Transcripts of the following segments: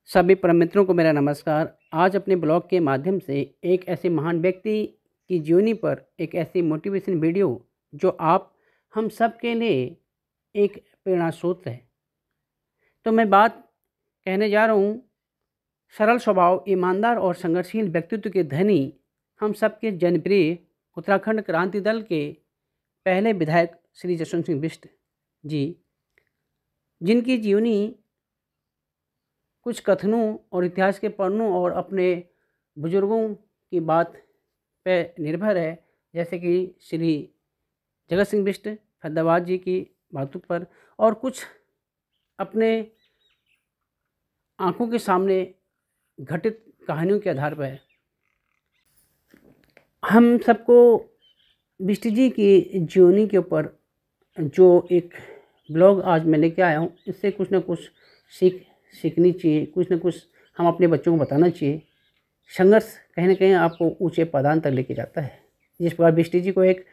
सभी परम मित्रों को मेरा नमस्कार। आज अपने ब्लॉग के माध्यम से एक ऐसे महान व्यक्ति की जीवनी पर एक ऐसी मोटिवेशन वीडियो जो आप हम सब के लिए एक प्रेरणा स्रोत है। तो मैं बात कहने जा रहा हूँ सरल स्वभाव, ईमानदार और संघर्षशील व्यक्तित्व के धनी, हम सबके जनप्रिय उत्तराखंड क्रांति दल के पहले विधायक श्री जसवंत सिंह बिष्ट जी, जिनकी जीवनी कुछ कथनों और इतिहास के पन्नों और अपने बुजुर्गों की बात पे निर्भर है, जैसे कि श्री जगत सिंह बिष्ट फैदाबाद जी की बातों पर और कुछ अपने आंखों के सामने घटित कहानियों के आधार पर। हम सबको बिष्ट जी की जीवनी के ऊपर जो एक ब्लॉग आज मैं लेके आया हूँ, इससे कुछ ना कुछ सीखनी चाहिए, कुछ ना कुछ हम अपने बच्चों को बताना चाहिए। संघर्ष कहीं ना कहीं आपको ऊंचे पदान तक लेके जाता है। जिस प्रकार बिष्ट जी को एक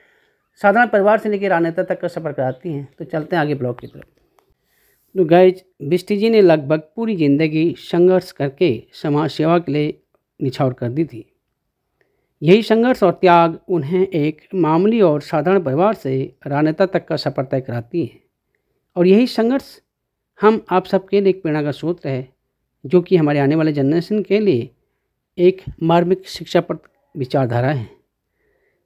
साधारण परिवार से लेकर राजनेता तक का सफ़र कराती हैं। तो चलते हैं आगे ब्लॉग की तरफ। तो गाइज, बिष्ट जी ने लगभग पूरी ज़िंदगी संघर्ष करके समाज सेवा के लिए निछावर कर दी थी। यही संघर्ष और त्याग उन्हें एक मामूली और साधारण परिवार से राजनेता तक का सफ़र तय कराती है। और यही संघर्ष हम आप सबके लिए एक प्रेरणा का स्रोत है, जो कि हमारे आने वाले जनरेशन के लिए एक मार्मिक शिक्षाप्रद विचारधारा है।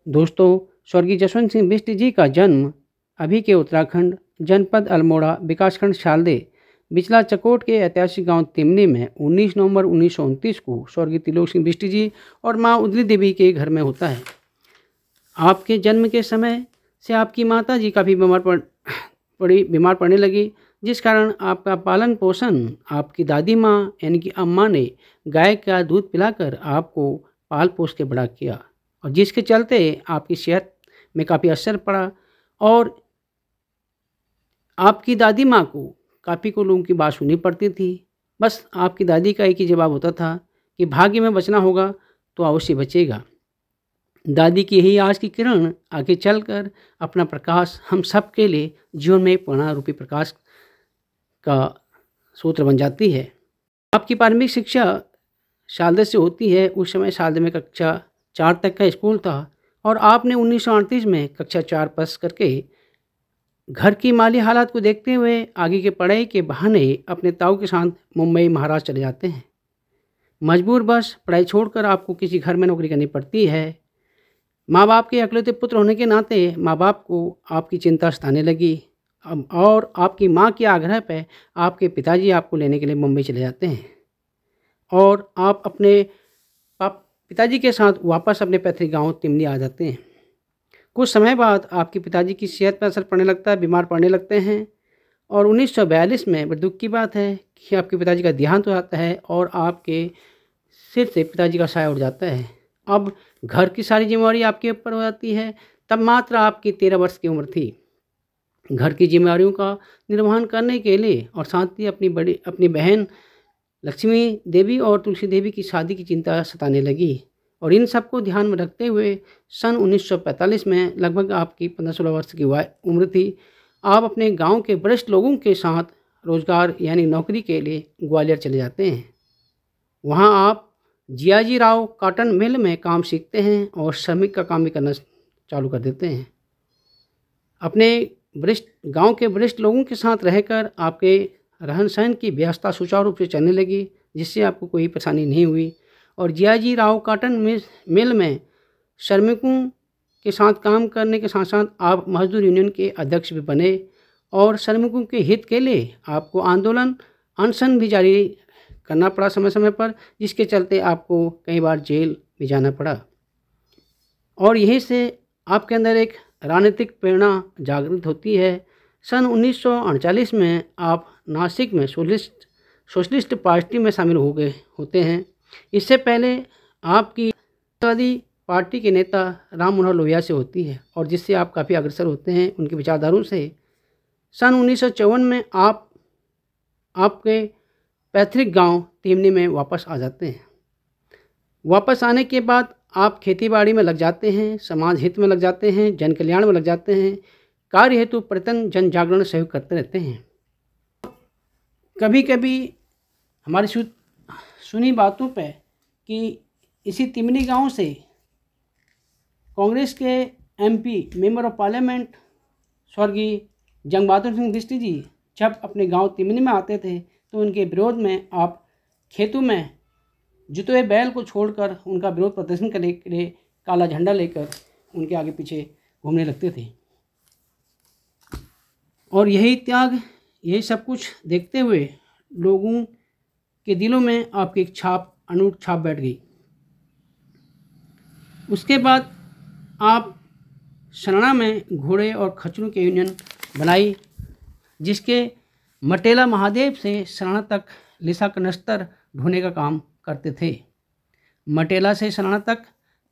दोस्तों, स्वर्गीय जसवंत सिंह बिष्ट जी का जन्म अभी के उत्तराखंड जनपद अल्मोड़ा विकासखंड शालदे बिचला चकोट के ऐतिहासिक गांव तिमनी में 19 नवंबर 1929 को स्वर्गीय त्रिलोक सिंह बिष्ट जी और मां उदली देवी के घर में होता है। आपके जन्म के समय से आपकी माता जी काफ़ी बीमार पड़ने लगी, जिस कारण आपका पालन पोषण आपकी दादी माँ यानी कि अम्मा ने गाय का दूध पिलाकर आपको पाल पोस के बड़ा किया, और जिसके चलते आपकी सेहत में काफ़ी असर पड़ा। और आपकी दादी माँ को काफ़ी को लोगों की बात सुननी पड़ती थी। बस आपकी दादी का एक ही जवाब होता था कि भाग्य में बचना होगा तो अवश्य बचेगा। दादी की यही आज की किरण आगे चलकर अपना प्रकाश हम सब के लिए जीवन में प्रेरणा रूपी प्रकाश का सूत्र बन जाती है। आपकी प्रारंभिक शिक्षा शालदे से होती है। उस समय शालदे में कक्षा 4 तक का स्कूल था और आपने 1938 में कक्षा 4 पास करके घर की माली हालात को देखते हुए आगे की पढ़ाई के बहाने अपने ताऊ के साथ मुंबई महाराष्ट्र चले जाते हैं। मजबूर बस पढ़ाई छोड़कर आपको किसी घर में नौकरी करनी पड़ती है। माँ बाप के अकलौते पुत्र होने के नाते माँ बाप को आपकी चिंता सताने लगी, और आपकी माँ के आग्रह पर आपके पिताजी आपको लेने के लिए मुंबई चले जाते हैं और आप अपने पिताजी के साथ वापस अपने पैतृक गांव तिमनी आ जाते हैं। कुछ समय बाद आपके पिताजी की सेहत पर असर पड़ने लगता है, बीमार पड़ने लगते हैं, और 1942 में बड़ी दुख की बात है कि आपके पिताजी का देहांत हो जाता है और आपके सिर से पिताजी का साया उड़ जाता है। अब घर की सारी जिम्मेवारी आपके ऊपर हो जाती है। तब मात्र आपकी 13 वर्ष की उम्र थी। घर की जिम्मेदारियों का निर्वहन करने के लिए और साथ ही अपनी बहन लक्ष्मी देवी और तुलसी देवी की शादी की चिंता सताने लगी। और इन सब को ध्यान में रखते हुए सन 1945 में लगभग आपकी 15-16 वर्ष की उम्र थी। आप अपने गांव के वरिष्ठ लोगों के साथ रोजगार यानी नौकरी के लिए ग्वालियर चले जाते हैं। वहां आप जियाजी राव कॉटन मिल में काम सीखते हैं और श्रमिक का काम भी करना चालू कर देते हैं। अपने गांव के वरिष्ठ लोगों के साथ रहकर आपके रहन सहन की व्यवस्था सुचारू रूप से चलने लगी, जिससे आपको कोई परेशानी नहीं हुई। और जियाजी राव कॉटन मिल में श्रमिकों के साथ काम करने के साथ साथ आप मजदूर यूनियन के अध्यक्ष भी बने, और श्रमिकों के हित के लिए आपको आंदोलन अनशन भी जारी करना पड़ा समय समय पर, जिसके चलते आपको कई बार जेल भी जाना पड़ा। और यहीं से आपके अंदर एक राजनीतिक प्रेरणा जागृत होती है। सन 1938 में आप नासिक में सोशलिस्ट पार्टी में शामिल होते हैं। इससे पहले आपकी समाजवादी पार्टी के नेता राम मनोहर लोहिया से होती है, और जिससे आप काफ़ी अग्रसर होते हैं उनकी विचारधाराओं से। सन 1954 में आप आपके पैतृक गांव तिमनी में वापस आ जाते हैं। वापस आने के बाद आप खेतीबाड़ी में लग जाते हैं, समाज हित में लग जाते हैं, जन कल्याण में लग जाते हैं, कार्य हेतु प्रयत्न जन जागरण सहयोग करते रहते हैं। कभी कभी हमारे सुनी बातों पे कि इसी तिमनी गांव से कांग्रेस के एमपी मेंबर ऑफ पार्लियामेंट स्वर्गीय जंग बहादुर सिंह बिष्ट जी जब अपने गांव तिमनी में आते थे तो उनके विरोध में आप खेतों में जुते हुए बैल को छोड़कर उनका विरोध प्रदर्शन करने के लिए काला झंडा लेकर उनके आगे पीछे घूमने लगते थे। और यही त्याग, यही सब कुछ देखते हुए लोगों के दिलों में आपकी एक छाप, अनूठ छाप बैठ गई। उसके बाद आप सरणा में घोड़े और खच्चरों की यूनियन बनाई, जिसके मटेला महादेव से सरणा तक लिसा कनस्तर ढोने का काम करते थे। मटेला से सरणा तक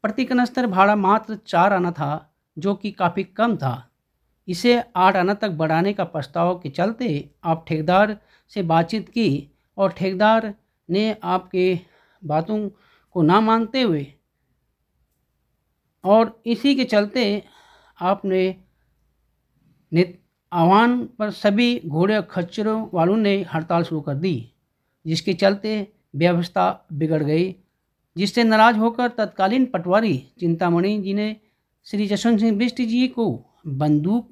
प्रति कनस्तर भाड़ा मात्र 4 आना था, जो कि काफ़ी कम था। इसे 8 आना तक बढ़ाने का प्रस्ताव के चलते आप ठेकेदार से बातचीत की और ठेकेदार ने आपके बातों को ना मानते हुए और इसी के चलते आपने आह्वान पर सभी घोड़े और खच्चरों वालों ने हड़ताल शुरू कर दी, जिसके चलते व्यवस्था बिगड़ गई, जिससे नाराज होकर तत्कालीन पटवारी चिंतामणि जी ने श्री जसवंत सिंह बिष्ट जी को बंदूक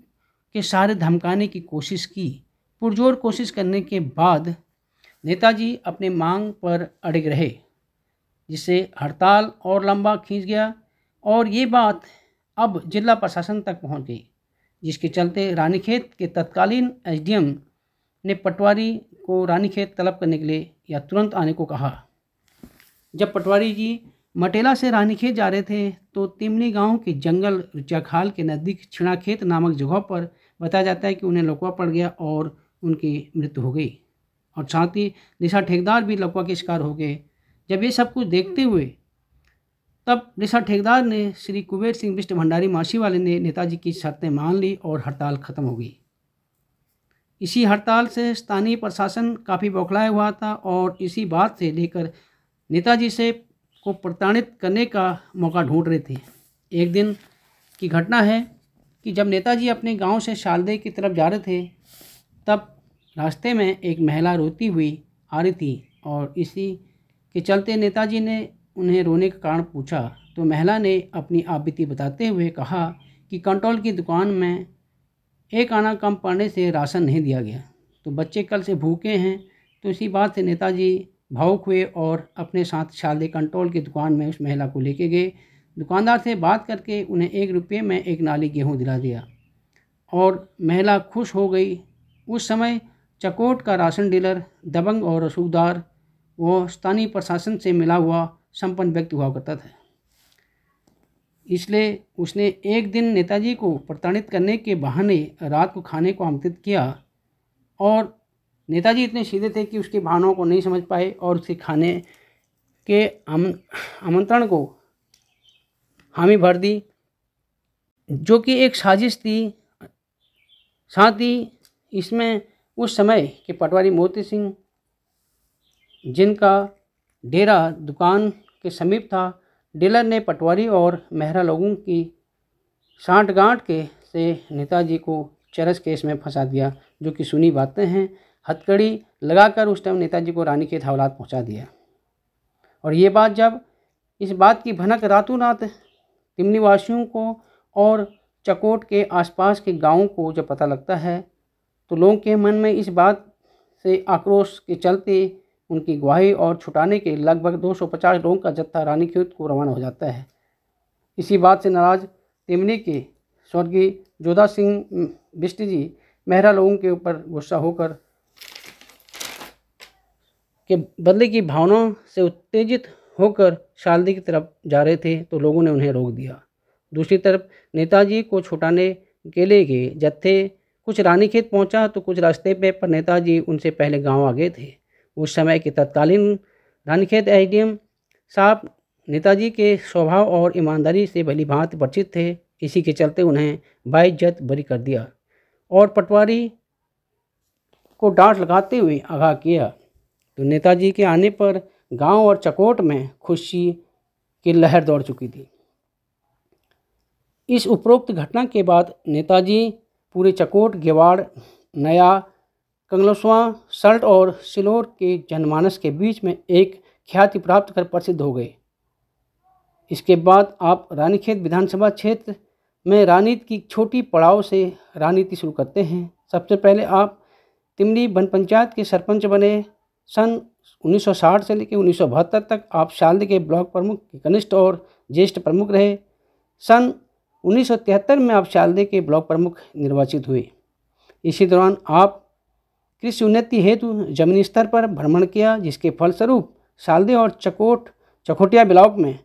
के सहारे धमकाने की कोशिश की। पुरजोर कोशिश करने के बाद नेताजी अपने मांग पर अड़िग रहे, जिससे हड़ताल और लंबा खींच गया और ये बात अब जिला प्रशासन तक पहुंच गई, जिसके चलते रानीखेत के तत्कालीन एसडीएम ने पटवारी को रानीखेत तलब करने के लिए या तुरंत आने को कहा। जब पटवारी जी मटेला से रानीखेत जा रहे थे तो तिमनी गांव के जंगल रुचाखाल के नज़दीक छिणाखेत नामक जगह पर बताया जाता है कि उन्हें लकवा पड़ गया और उनकी मृत्यु हो गई, और साथ ही लिसा ठेकेदार भी लकवा के शिकार हो गए। जब ये सब कुछ देखते हुए तब लिसा ठेकेदार ने श्री कुबेर सिंह बिष्ट भंडारी मासी वाले ने नेताजी की शर्तें मान ली और हड़ताल खत्म हो गई। इसी हड़ताल से स्थानीय प्रशासन काफ़ी बौखलाया हुआ था और इसी बात से लेकर नेताजी से को प्रताड़ित करने का मौका ढूंढ रहे थे। एक दिन की घटना है कि जब नेताजी अपने गांव से शालदे की तरफ जा रहे थे, तब रास्ते में एक महिला रोती हुई आ रही थी और इसी के चलते नेताजी ने उन्हें रोने का कारण पूछा तो महिला ने अपनी आपबीती बताते हुए कहा कि कंट्रोल की दुकान में 1 आना कम पड़ने से राशन नहीं दिया गया, तो बच्चे कल से भूखे हैं। तो इसी बात से नेताजी भावुक हुए और अपने साथ शालदे कंट्रोल की दुकान में उस महिला को लेके गए। दुकानदार से बात करके उन्हें 1 रुपये में 1 नाली गेहूं दिला दिया और महिला खुश हो गई। उस समय चकोट का राशन डीलर दबंग और रसूखदार वो स्थानीय प्रशासन से मिला हुआ संपन्न व्यक्ति हुआ करता था, इसलिए उसने एक दिन नेताजी को प्रताड़ित करने के बहाने रात को खाने को आमंत्रित किया और नेताजी इतने सीधे थे कि उसकी भावनाओं को नहीं समझ पाए और उसके खाने के आमंत्रण को हामी भर दी, जो कि एक साजिश थी। साथ ही इसमें उस समय के पटवारी मोती सिंह, जिनका डेरा दुकान के समीप था, डीलर ने पटवारी और मेहरा लोगों की साठगांठ के से नेताजी को चरस केस में फंसा दिया, जो कि सुनी बातें हैं। हथकड़ी लगाकर उस टाइम नेताजी को रानीखेत हवालात पहुंचा दिया। और ये बात जब इस बात की भनक रातों रात तिमनी वासियों को और चकोट के आसपास के गांवों को जब पता लगता है तो लोगों के मन में इस बात से आक्रोश के चलते उनकी गवाही और छुटाने के लगभग 250 लोगों का जत्था रानीखेत को रवाना हो जाता है। इसी बात से नाराज तिमनी के स्वर्गीय जोधा सिंह बिष्ट जी मेहरा लोगों के ऊपर गुस्सा होकर के बदले की भावनाओं से उत्तेजित होकर शालदी की तरफ जा रहे थे तो लोगों ने उन्हें रोक दिया। दूसरी तरफ नेताजी को छुटाने के लिए गए जत्थे कुछ रानीखेत पहुंचा तो कुछ रास्ते पे, पर नेताजी उनसे पहले गांव आ गए थे। उस समय के तत्कालीन रानीखेत एसडीएम साहब नेताजी के स्वभाव और ईमानदारी से भली भांति परिचित थे। इसी के चलते उन्हें बाइज्जत बरी कर दिया और पटवारी को डांट लगाते हुए आगाह किया। तो नेताजी के आने पर गांव और चकोट में खुशी की लहर दौड़ चुकी थी। इस उपरोक्त घटना के बाद नेताजी पूरे चकोट, गेवाड़, नया, कंगलसवां, सल्ट और सिलोर के जनमानस के बीच में एक ख्याति प्राप्त कर प्रसिद्ध हो गए। इसके बाद आप रानीखेत विधानसभा क्षेत्र में राजनीति की छोटी पड़ाव से राजनीति शुरू करते हैं। सबसे पहले आप तिमली वन पंचायत के सरपंच बने। सन 1960 से लेकर 1972 तक आप शालदी के ब्लॉक प्रमुख के कनिष्ठ और ज्येष्ठ प्रमुख रहे। सन 1973 में आप शालदी के ब्लॉक प्रमुख निर्वाचित हुए। इसी दौरान आप कृषि उन्नति हेतु जमीनी स्तर पर भ्रमण किया, जिसके फलस्वरूप शालदी और चकोटिया ब्लॉक में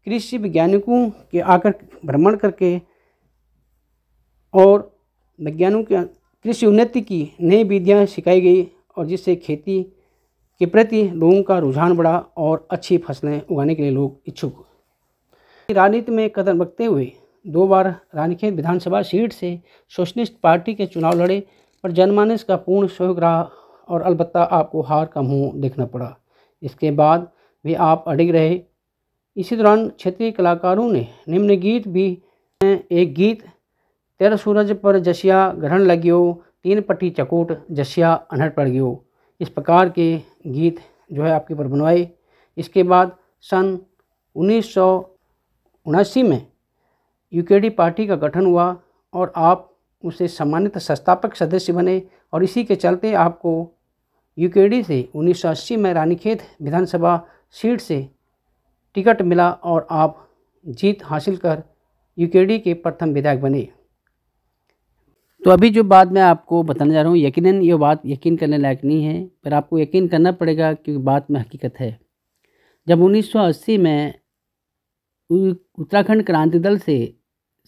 कृषि वैज्ञानिकों के आकर भ्रमण करके और वैज्ञानिकों के कृषि उन्नति की नई विधियाँ सिखाई गई और जिससे खेती के प्रति लोगों का रुझान बढ़ा और अच्छी फसलें उगाने के लिए लोग इच्छुक हुए। राजनीति में कदम रखते हुए 2 बार रानीखेत विधानसभा सीट से सोशलिस्ट पार्टी के चुनाव लड़े, पर जनमानस का पूर्ण सहयोग रहा और अलबत्ता आपको हार का मुंह देखना पड़ा। इसके बाद भी आप अडिग रहे। इसी दौरान क्षेत्रीय कलाकारों ने निम्न गीत भी, एक गीत तेरा सूरज पर जसिया ग्रहण लगियो, 3 पट्टी चकोट जसिया अनहर पड़ गयो, इस प्रकार के गीत जो है आपके पर बनवाए। इसके बाद सन 1979 में यूकेडी पार्टी का गठन हुआ और आप उसे सम्मानित संस्थापक सदस्य बने और इसी के चलते आपको यूकेडी से 1980 में रानीखेत विधानसभा सीट से टिकट मिला और आप जीत हासिल कर यूकेडी के प्रथम विधायक बने। तो अभी जो बात मैं आपको बताने जा रहा हूँ, यकीनन ये बात यकीन करने लायक नहीं है, पर आपको यकीन करना पड़ेगा क्योंकि बात में हकीकत है। जब 1980 में उत्तराखंड क्रांति दल से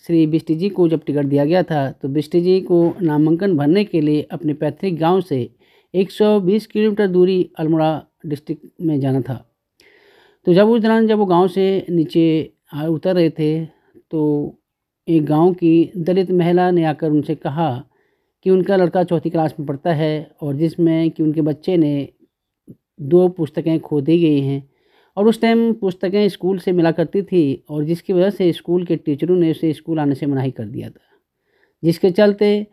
श्री बिष्ट जी को जब टिकट दिया गया था, तो बिष्ट जी को नामांकन भरने के लिए अपने पैतृक गांव से 120 किलोमीटर दूरी अल्मोड़ा डिस्ट्रिक्ट में जाना था। तो जब उस दौरान जब वो गांव से नीचे उतर रहे थे, तो एक गांव की दलित महिला ने आकर उनसे कहा कि उनका लड़का 4th क्लास में पढ़ता है और जिसमें कि उनके बच्चे ने 2 पुस्तकें खो दी गई हैं और उस टाइम पुस्तकें स्कूल से मिला करती थी और जिसकी वजह से स्कूल के टीचरों ने उसे स्कूल आने से मनाही कर दिया था। जिसके चलते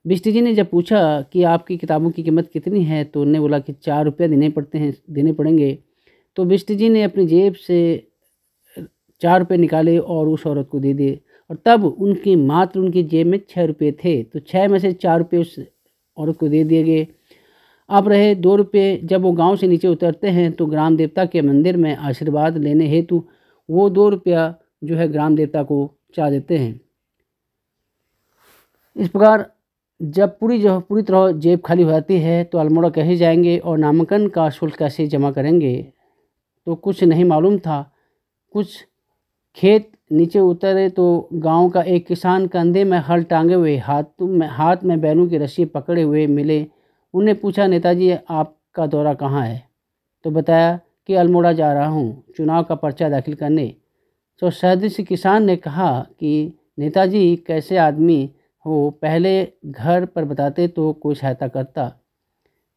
बिष्ट जी ने जब पूछा कि आपकी किताबों की कीमत कितनी है, तो उन्होंने बोला कि 4 रुपये देने पड़ेंगे। तो बिष्ट जी ने अपनी जेब से 4 रुपये निकाले और उस औरत को दे दिए और तब उनकी जेब में 6 रुपये थे, तो 6 में से 4 रुपये उस औरत को दे दिए गए। अब रहे 2 रुपये। जब वो गांव से नीचे उतरते हैं तो ग्राम देवता के मंदिर में आशीर्वाद लेने हेतु वो 2 रुपया जो है ग्राम देवता को चाह देते हैं। इस प्रकार जब पूरी तरह जेब खाली हो जाती है तो अल्मोड़ा कैसे जाएंगे और नामांकन का शुल्क कैसे जमा करेंगे, तो कुछ नहीं मालूम था। कुछ खेत नीचे उतरे तो गांव का एक किसान कंधे में हल टांगे हुए हाथ में बैलों की रस्सी पकड़े हुए मिले। उन्हें पूछा, नेताजी आपका दौरा कहाँ है? तो बताया कि अल्मोड़ा जा रहा हूँ चुनाव का पर्चा दाखिल करने। तो सदस्य किसान ने कहा कि नेताजी कैसे आदमी हो, पहले घर पर बताते तो कोई सहायता करता।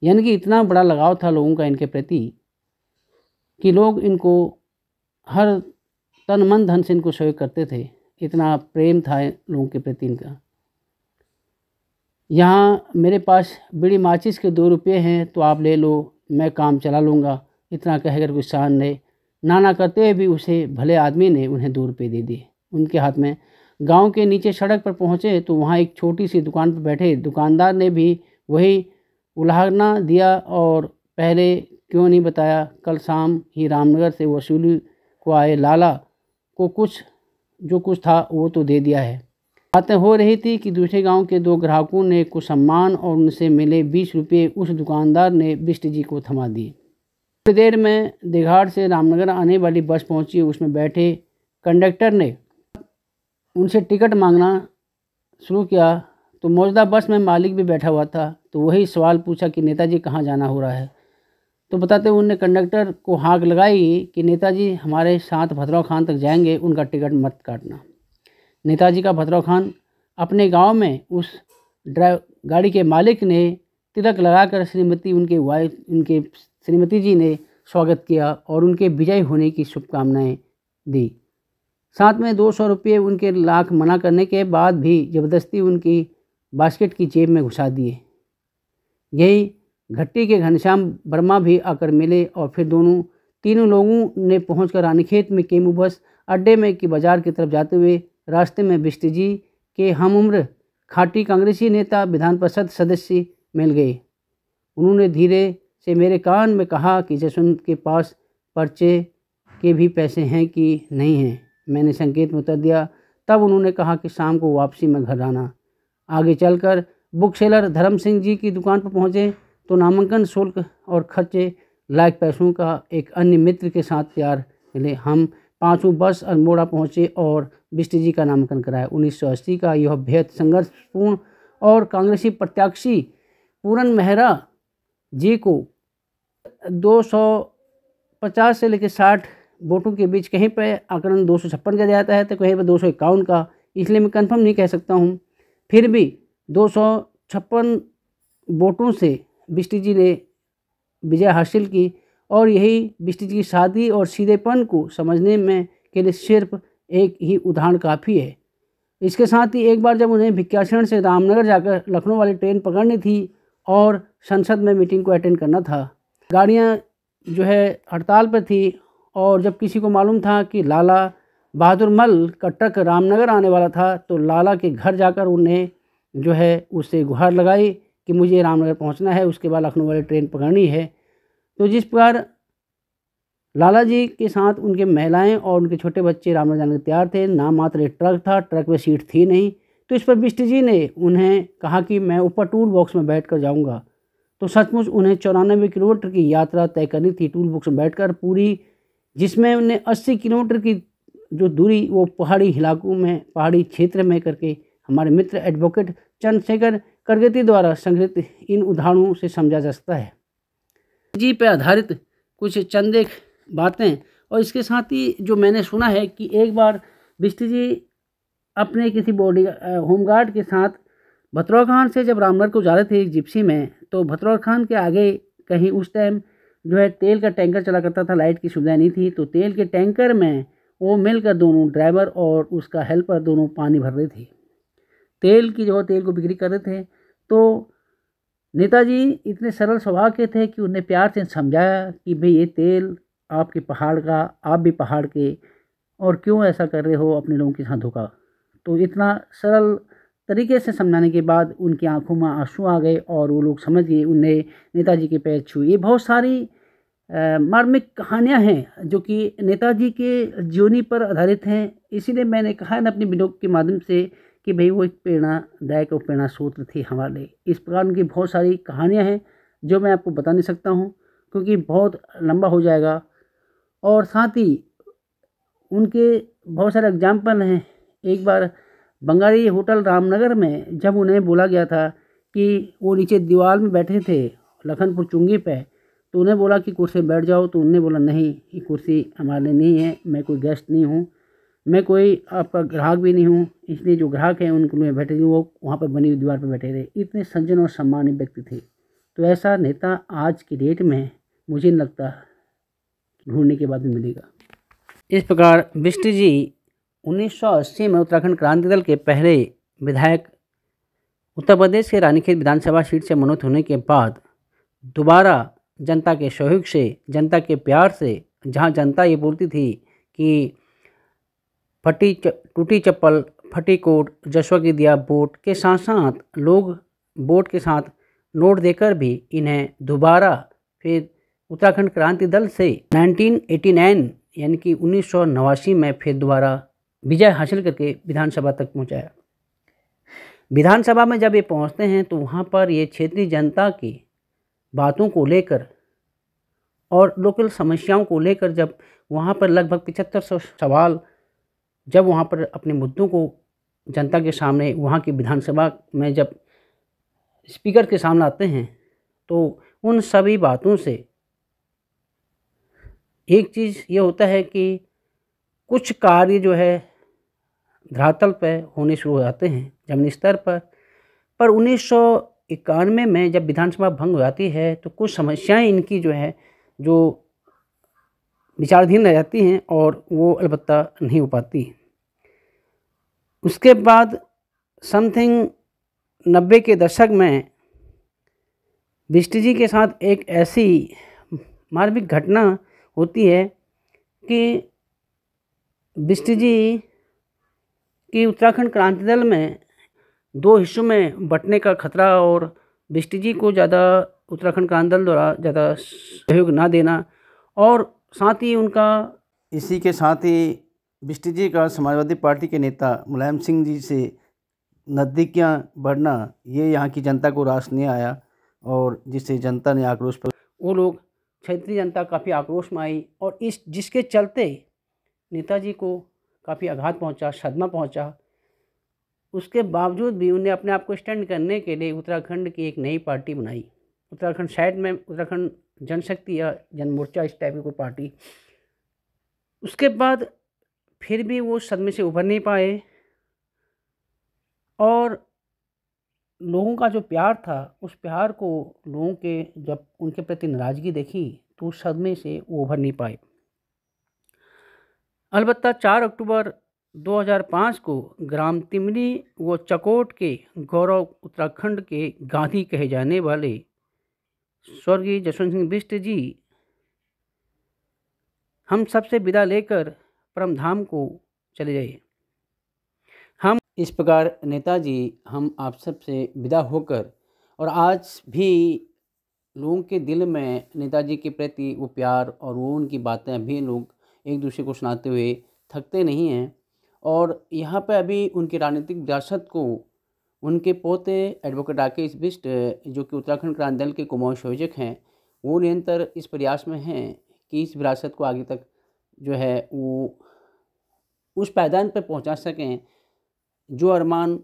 यानी कि इतना बड़ा लगाव था लोगों का इनके प्रति कि लोग इनको हर तन मन धन से इनको सहयोग करते थे, इतना प्रेम था लोगों के प्रति इनका। यहाँ मेरे पास बीड़ी माचिस के 2 रुपये हैं, तो आप ले लो, मैं काम चला लूँगा। इतना कहकर किसान ने नाना करते हुए भी उसे भले आदमी ने उन्हें 2 रुपये दे दिए उनके हाथ में। गांव के नीचे सड़क पर पहुँचे तो वहाँ एक छोटी सी दुकान पर बैठे दुकानदार ने भी वही उलाहना दिया और पहले क्यों नहीं बताया, कल शाम ही रामनगर से वसूली को आए लाला को कुछ था वो तो दे दिया है। बातें हो रही थी कि दूसरे गांव के 2 ग्राहकों ने कुछ सम्मान और उनसे मिले 20 रुपये उस दुकानदार ने बिष्ट जी को थमा दिए। थोड़ी देर में देघाड़ से रामनगर आने वाली बस पहुंची। उसमें बैठे कंडक्टर ने उनसे टिकट मांगना शुरू किया तो मौजूदा बस में मालिक भी बैठा हुआ था, तो वही सवाल पूछा कि नेताजी कहाँ जाना हो रहा है। तो बताते उन्होंने कंडक्टर को हाँक लगाई कि नेताजी हमारे साथ भद्रव खान तक जाएंगे, उनका टिकट मत काटना। नेताजी का भद्रव खान अपने गांव में उस गाड़ी के मालिक ने तिलक लगाकर उनके श्रीमती जी ने स्वागत किया और उनके विजयी होने की शुभकामनाएं दी। साथ में 200 रुपये उनके लाख मना करने के बाद भी ज़बरदस्ती उनकी बास्केट की जेब में घुसा दिए। यही घट्टी के घनश्याम वर्मा भी आकर मिले और फिर दोनों तीनों लोगों ने पहुंचकर रानीखेत में केमू बस अड्डे में की बाजार की तरफ जाते हुए रास्ते में बिष्ट जी के हमउम्र खाटी कांग्रेसी नेता विधान परिषद सदस्य मिल गए। उन्होंने धीरे से मेरे कान में कहा कि जसवंत के पास पर्चे के भी पैसे हैं कि नहीं हैं। मैंने संकेत में उत्तर दिया। तब उन्होंने कहा कि शाम को वापसी में घर आना। आगे चलकर बुक सेलर धर्म सिंह जी की दुकान पर पहुँचे तो नामांकन शुल्क और खर्चे लायक पैसों का एक अन्य मित्र के साथ तैयार मिले। हम पांचों बस अल्मोड़ा पहुँचे और बिष्ट जी का नामांकन कराया। 1980 का यह बेहद संघर्षपूर्ण और कांग्रेसी प्रत्याशी पूरन मेहरा जी को 250 से लेकर 60 वोटों के बीच कहीं पर आंकड़न 256 का जाता है तो कहीं पर 251 का, इसलिए मैं कंफर्म नहीं कह सकता हूँ। फिर भी 256 वोटों से बिष्ट जी ने विजय हासिल की और यही बिष्ट जी की शादी और सीधेपन को समझने में के लिए सिर्फ एक ही उदाहरण काफ़ी है। इसके साथ ही एक बार जब उन्हें भिक्षाटन से रामनगर जाकर लखनऊ वाली ट्रेन पकड़नी थी और संसद में मीटिंग को अटेंड करना था, गाड़ियां जो है हड़ताल पर थी और जब किसी को मालूम था कि लाला बहादुर मल का ट्रक रामनगर आने वाला था तो लाला के घर जाकर उन्हें जो है उससे गुहार लगाई कि मुझे रामनगर पहुंचना है, उसके बाद लखनऊ वाली ट्रेन पकड़नी है। तो जिस प्रकार लाला जी के साथ उनके महिलाएं और उनके छोटे बच्चे रामनगर जाने को तैयार थे, नाम मात्र एक ट्रक था, ट्रक में सीट थी नहीं, तो इस पर बिष्ट जी ने उन्हें कहा कि मैं ऊपर टूल बॉक्स में बैठ कर जाऊँगा। तो सचमुच उन्हें 94 किलोमीटर की यात्रा तय करनी थी टूल बॉक्स में बैठकर पूरी, जिसमें उन्हें 80 किलोमीटर की जो दूरी वो पहाड़ी इलाकों में, पहाड़ी क्षेत्र में करके हमारे मित्र एडवोकेट चंद्रशेखर करगती द्वारा संग्रहित इन उदाहरणों से समझा जा सकता है। जी पे आधारित कुछ चंद एक बातें, और इसके साथ ही जो मैंने सुना है कि एक बार बिष्ट जी अपने किसी बॉडी होमगार्ड के साथ भतरौर खान से जब रामनगर को जा रहे थे एक जिप्सी में, तो भतरौर खान के आगे कहीं उस टाइम जो है तेल का टैंकर चला करता था, लाइट की सुविधा नहीं थी, तो तेल के टैंकर में वो मिलकर दोनों ड्राइवर और उसका हेल्पर दोनों पानी भर रहे थे, तेल की जो तेल को बिक्री कर रहे थे। तो नेताजी इतने सरल स्वभाव के थे कि उन्हें प्यार से समझाया कि भाई ये तेल आपके पहाड़ का, आप भी पहाड़ के, और क्यों ऐसा कर रहे हो अपने लोगों के साथ धोखा। तो इतना सरल तरीके से समझाने के बाद उनकी आंखों में आंसू आ गए और वो लोग समझ गए, उन्हें नेताजी के पैर छुए। ये बहुत सारी मार्मिक कहानियां हैं जो कि नेताजी के जीवनी पर आधारित हैं। इसीलिए मैंने कहा ना अपनी वीडियो के माध्यम से कि भाई वो एक प्रेरणादायक और प्रेरणा सूत्र थी हमारे लिए। इस प्रकार उनकी बहुत सारी कहानियां हैं जो मैं आपको बता नहीं सकता हूं क्योंकि बहुत लंबा हो जाएगा, और साथ ही उनके बहुत सारे एग्जाम्पल हैं। एक बार बंगाली होटल रामनगर में जब उन्हें बोला गया था कि वो नीचे दीवार में बैठे थे लखनपुर चुंगी पे, तो उन्हें बोला कि कुर्सी में बैठ जाओ, तो उन्होंने बोला नहीं, ये कुर्सी हमारे लिए नहीं है, मैं कोई गेस्ट नहीं हूँ, मैं कोई आपका ग्राहक भी नहीं हूँ, इसलिए जो ग्राहक हैं उनको लिए बैठे थे, वो वहाँ पर बनी हुई दीवार पर बैठे थे। इतने सज्जन और सम्मानित व्यक्ति थे। तो ऐसा नेता आज की डेट में मुझे नहीं लगता ढूंढने के बाद भी मिलेगा। इस प्रकार बिष्ट जी 1980 में उत्तराखंड क्रांति दल के पहले विधायक उत्तर प्रदेश के रानीखेत विधानसभा सीट से मनोनीत होने के बाद दोबारा जनता के सहयोग से, जनता के प्यार से, जहां जनता ये बोलती थी कि टूटी चप्पल फटी कोट जसवा की दिया वोट के साथ साथ लोग वोट के साथ नोट देकर भी इन्हें दोबारा फिर उत्तराखंड क्रांति दल से 1989 यानी कि 1989 में फिर दोबारा विजय हासिल करके विधानसभा तक पहुंचाया। विधानसभा में जब ये पहुंचते हैं तो वहां पर ये क्षेत्रीय जनता की बातों को लेकर और लोकल समस्याओं को लेकर जब वहां पर लगभग 7500 सवाल जब वहां पर अपने मुद्दों को जनता के सामने वहां की विधानसभा में जब स्पीकर के सामने आते हैं तो उन सभी बातों से एक चीज़ ये होता है कि कुछ कार्य जो है धरातल पर होने शुरू हो जाते हैं जमीनी स्तर पर 1991 में जब विधानसभा भंग हो जाती है तो कुछ समस्याएं इनकी जो है जो विचाराधीन रह जाती हैं और वो अलबत्ता नहीं हो पाती। उसके बाद समथिंग 90 के दशक में बिष्ट जी के साथ एक ऐसी मार्मिक घटना होती है कि बिष्ट जी की उत्तराखंड क्रांति दल में 2 हिस्सों में बंटने का खतरा और बिष्ट जी को ज़्यादा उत्तराखंड क्रांति दल द्वारा ज़्यादा सहयोग ना देना, और साथ ही उनका इसी के साथ ही बिष्ट जी का समाजवादी पार्टी के नेता मुलायम सिंह जी से नज़दीकियाँ बढ़ना, ये यहाँ की जनता को रास नहीं आया और जिससे जनता ने आक्रोश पर वो लोग क्षेत्रीय जनता काफ़ी आक्रोश में आई, और जिसके चलते नेताजी को काफ़ी आघात पहुंचा, सदमा पहुंचा। उसके बावजूद भी उन्हें अपने आप को स्टैंड करने के लिए उत्तराखंड की एक नई पार्टी बनाई। उत्तराखंड साइड में उत्तराखंड जनशक्ति या जनमोर्चा इस टाइप की कोई पार्टी। उसके बाद फिर भी वो सदमे से उभर नहीं पाए, और लोगों का जो प्यार था उस प्यार को लोगों के जब उनके प्रति नाराज़गी देखी तो उस सदमे से वो उभर नहीं पाए। अलबत्ता 4 अक्टूबर 2005 को ग्राम तिमली व चकोट के गौरव उत्तराखंड के गांधी कहे जाने वाले स्वर्गीय जसवंत सिंह बिष्ट जी हम सबसे विदा लेकर परमधाम को चले गए। हम इस प्रकार नेताजी हम आप सबसे विदा होकर, और आज भी लोगों के दिल में नेताजी के प्रति वो प्यार और वो उनकी बातें अभी लोग एक दूसरे को सुनाते हुए थकते नहीं हैं। और यहाँ पर अभी उनकी राजनीतिक विरासत को उनके पोते एडवोकेट राकेश बिष्ट, जो कि उत्तराखंड क्रांति दल के कुमाऊं संयोजक हैं, वो निरंतर इस प्रयास में हैं कि इस विरासत को आगे तक जो है वो उस पायदान पर पहुंचा सकें, जो अरमान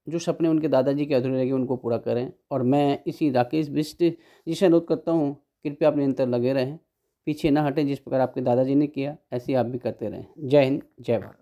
जो सपने उनके दादाजी के अधूरे रह गए उनको पूरा करें। और मैं इसी राकेश बिष्ट जी से अनुरोध करता हूँ, कृपया आप निरंतर लगे रहें, पीछे ना हटें, जिस प्रकार आपके दादाजी ने किया ऐसे आप भी करते रहें। जय हिंद, जय भारत।